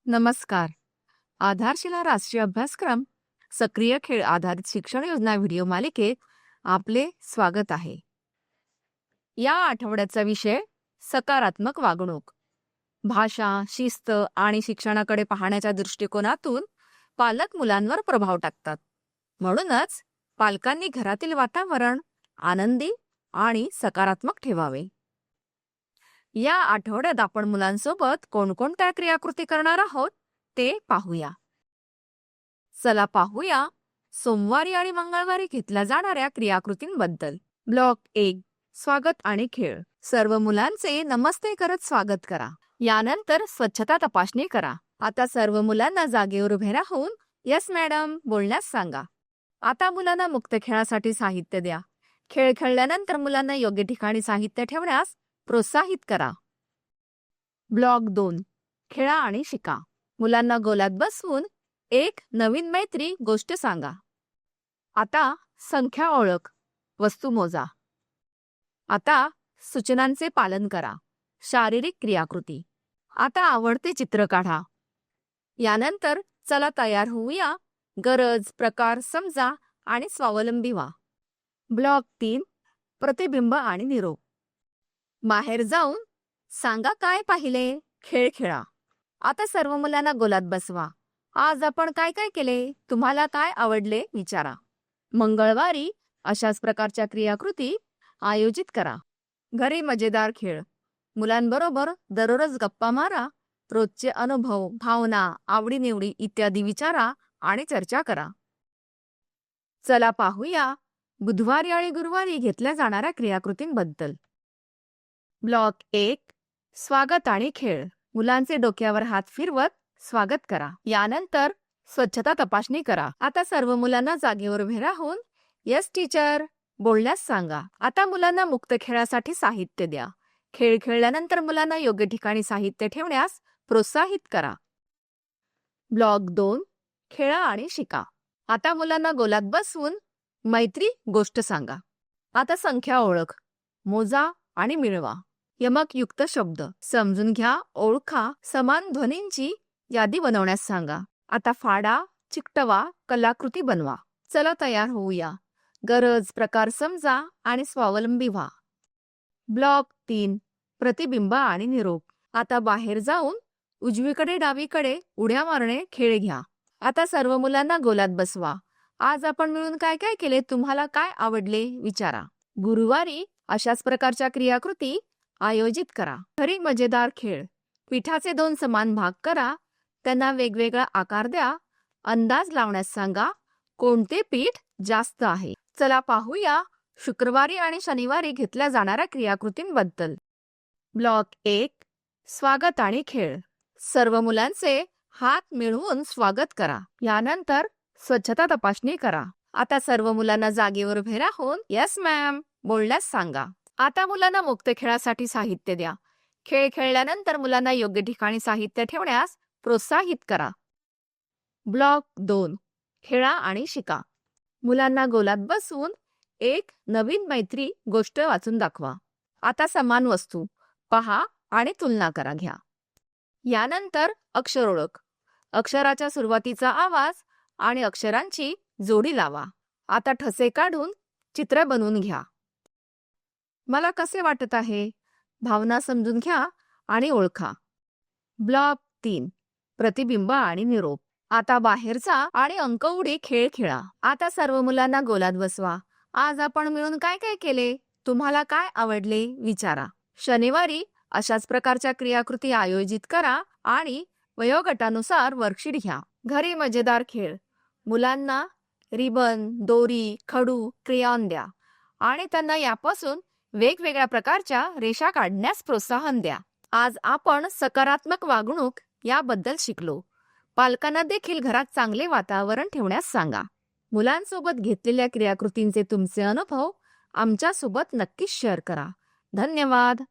नमस्कार. आधारशिला राष्ट्रीय अभ्यासक्रम सक्रिय खेळ आधारित शिक्षण योजना व्हिडिओ मालिकेत आपले स्वागत आहे. या आठवड्याचा विषय सकारात्मक वागणूक. भाषा, शिस्त आणि शिक्षणाकडे पाहण्याच्या दृष्टिकोनातून पालक मुलांवर प्रभाव टाकतात. म्हणूनच पालकांनी घरातील वातावरण आनंदी आणि सकारात्मक ठेवावे. या आठवड्यात आपण मुलांसोबत कोणकोणत्या क्रियाकृती करणार आहोत ते पाहूया. चला पाहूया सोमवारी आणि मंगळवारी घेतल्या जाणाऱ्या क्रियाकृतींबद्दल. ब्लॉक 1, स्वागत आणि खेळ. सर्व मुलांचे नमस्ते करत स्वागत करा. यानंतर स्वच्छता तपासणी करा. आता सर्व मुलांना जागेवर उभे राहून यस मॅडम बोलण्यास सांगा. आता मुलांना मुक्त खेळासाठी साहित्य द्या. खेळ खेळल्यानंतर मुलांना योग्य ठिकाणी साहित्य ठेवण्यास प्रोत्साहित करा. ब्लॉक 2, खेळा आणि शिका. मुलांना गोलात बसवून एक नवीन मैत्री गोष्ट सांगा. आता संख्या ओळख, वस्तू मोजा. आता सूचनांचे पालन करा. शारीरिक क्रियाकृती. आता आवडते चित्र काढा. यानंतर चला तयार होऊया. गरज, प्रकार समजा आणि स्वावलंबी व्हा. ब्लॉक 3, प्रतिबिंब आणि निरोप. बाहेर जाऊन सांगा काय पाहिले. खेळ खेळा. आता सर्व मुलांना गोलात बसवा. आज आपण काय काय केले, तुम्हाला काय आवडले विचारा. मंगळवारी अशाच प्रकारच्या क्रियाकृती आयोजित करा. घरी मजेदार खेळ. मुलांबरोबर दररोज गप्पा मारा. रोजचे अनुभव, भावना, आवडीनिवडी इत्यादी विचारा आणि चर्चा करा. चला पाहूया बुधवारी आणि गुरुवारी घेतल्या जाणाऱ्या क्रियाकृतींबद्दल. ब्लॉक 1, स्वागत आणि खेळ. मुलांचे डोक्यावर हात फिरवत स्वागत करा. यानंतर स्वच्छता तपासणी करा. आता सर्व मुलांना जागेवर उभे राहून यस टीचर बोलण्यास सांगा. आता मुलांना मुक्त खेळासाठी साहित्य द्या. खेळ खेळल्यानंतर मुलांना योग्य ठिकाणी साहित्य ठेवण्यास प्रोत्साहित करा. ब्लॉक 2, खेळा आणि शिका. आता मुलांना गोलात बसवून मैत्री गोष्ट सांगा. आता संख्या ओळख, मोजा आणि मिळवा. यमकयुक्त शब्द समजून घ्या, ओळखा. समान ध्वनींची यादी बनवण्यास सांगा. आता फाडा, चिकटवा, कलाकृती बनवा. चला तयार होऊया. गरज, प्रकार समजा आणि स्वावलंबी व्हा. ब्लॉक 3, प्रतिबिंब आणि निरोप. आता बाहेर जाऊन उजवीकडे डावीकडे उड्या मारणे खेळ घ्या. आता सर्व मुलांना गोलात बसवा. आज आपण मिळून काय काय केले, तुम्हाला काय आवडले विचारा. गुरुवारी अशाच प्रकारच्या क्रियाकृती आयोजित करा. घरी मजेदार खेळ. पिठाचे 2 समान भाग करा. त्यांना वेगवेगळा आकार द्या. अंदाज लावण्यास सांगा कोणते पीठ जास्त आहे. चला पाहूया शुक्रवारी आणि शनिवारी घेतल्या जाणाऱ्या क्रियाकृतींबद्दल. ब्लॉक 1, स्वागत आणि खेळ. सर्व मुलांचे हात मिळवून स्वागत करा. यानंतर स्वच्छता तपासणी करा. आता सर्व मुलांना जागेवर उभे राहून यस मॅम बोलण्यास सांगा. आता मुलांना मुक्त खेळासाठी साहित्य द्या. खेळ खेळल्यानंतर मुलांना योग्य ठिकाणी साहित्य ठेवण्यास प्रोत्साहित करा. ब्लॉक 2, खेळा आणि शिका. मुलांना गोलात बसवून एक नवीन मैत्री गोष्ट वाचून दाखवा. आता समान वस्तू पहा आणि तुलना करा घ्या. यानंतर अक्षर ओळख. अक्षराच्या सुरुवातीचा आवाज आणि अक्षरांची जोडी लावा. आता ठसे काढून चित्र बनवून घ्या. मला कसे वाटत आहे, भावना समजून घ्या आणि ओळखा. ब्लॉक 3, प्रतिबिंब आणि निरोप. आता बाहेरचा आणि अंक उडी खेळ खेळा. आता सर्व मुलांना गोलात बसवा. आज आपण मिळून काय काय केले, तुम्हाला काय आवडले विचारा. शनिवारी अशाच प्रकारच्या क्रियाकृती आयोजित करा आणि वयोगटानुसार वर्कशीट घ्या. घरी मजेदार खेळ. मुलांना रिबन, दोरी, खडू, क्रेयॉन द्या आणि त्यांना यापासून वेगवेगळ्या प्रकारच्या रेषा काढण्यास प्रोत्साहन द्या. आज आपण सकारात्मक वागणूक याबद्दल शिकलो. पालकांना देखील घरात चांगले वातावरण ठेवण्यास सांगा. मुलांसोबत घेतलेल्या क्रियाकृतींचे तुमचे अनुभव आमच्यासोबत नक्कीच शेअर करा. धन्यवाद.